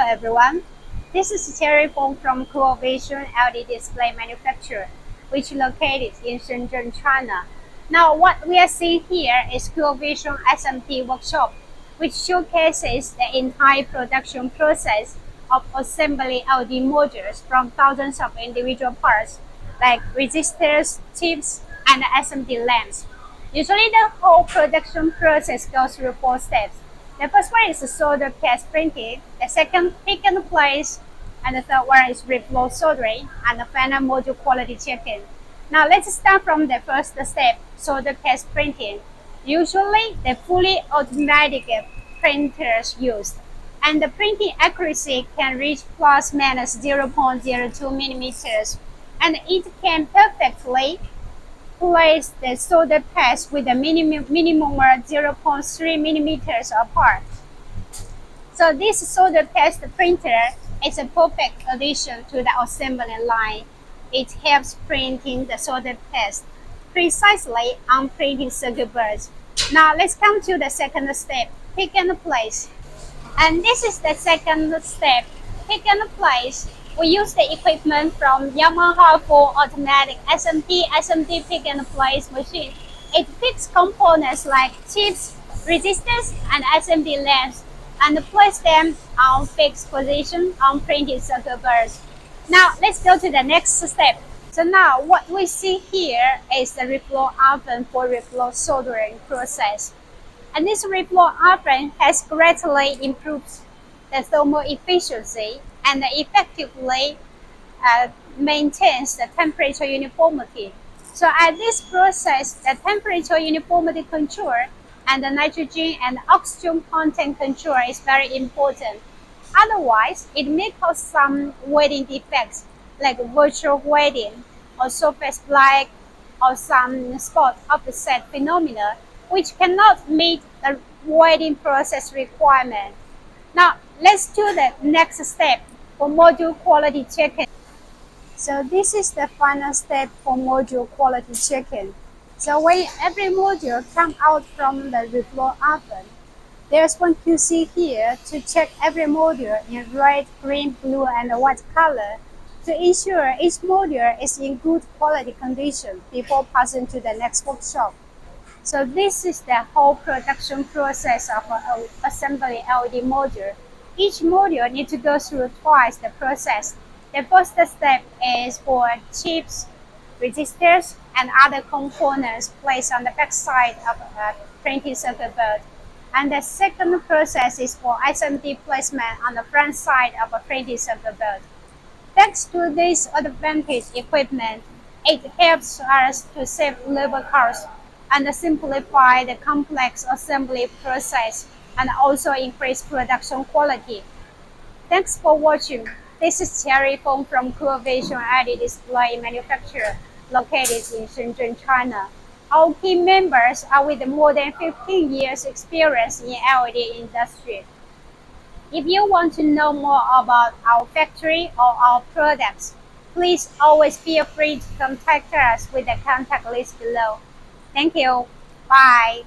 everyone. This is Terry Fong from Vision LED display manufacturer, which is located in Shenzhen, China. Now, what we are seeing here is Vision SMT workshop, which showcases the entire production process of assembly LED modules from thousands of individual parts like resistors, chips, and SMT lamps. Usually, the whole production process goes through 4 steps. The first one is solder cast printing, the second pick and place, and the third one is reflow soldering, and the final module quality checking. Now let's start from the first step, solder cast printing. Usually the fully automatic printers used, and the printing accuracy can reach plus minus 0.02 millimeters, and it can perfectly place the solder pads with a minimum 0.3 millimeters apart. So this solder test printer is a perfect addition to the assembly line. It helps printing the solder test precisely on printing circuit boards. Now let's come to the second step, pick and place. And this is the second step, pick and place. We use the equipment from Yamaha full automatic SMT pick and place machine. It picks components like chips, resistors, and SMT lamps and place them on fixed position on printed circuit boards. Now let's go to the next step. So now what we see here is the reflow oven for reflow soldering process. And this reflow oven has greatly improved the thermal efficiency and effectively maintains the temperature uniformity. So at this process, the temperature uniformity control and the nitrogen and oxygen content control is very important. Otherwise, it may cause some weighting defects like virtual weighting or surface black or some spot offset phenomena which cannot meet the weighting process requirement. Now, let's do the next step for module quality checking. So this is the final step for module quality checking. So when every module comes out from the reflow oven, there's one QC here to check every module in red, green, blue, and white color to ensure each module is in good quality condition before passing to the next workshop. So this is the whole production process of an assembly LED module. Each module needs to go through twice the process. The first step is for chips, resistors, and other components placed on the back side of a printed circuit board. And the second process is for SMT placement on the front side of a printed circuit board. Thanks to this advanced equipment, it helps us to save labor costs and simplify the complex assembly process and also increase production quality. Thanks for watching. This is Terry Fong from Vision LED display manufacturer located in Shenzhen, China. Our team members are with more than 15 years experience in LED industry. If you want to know more about our factory or our products, please always feel free to contact us with the contact list below. Thank you. Bye.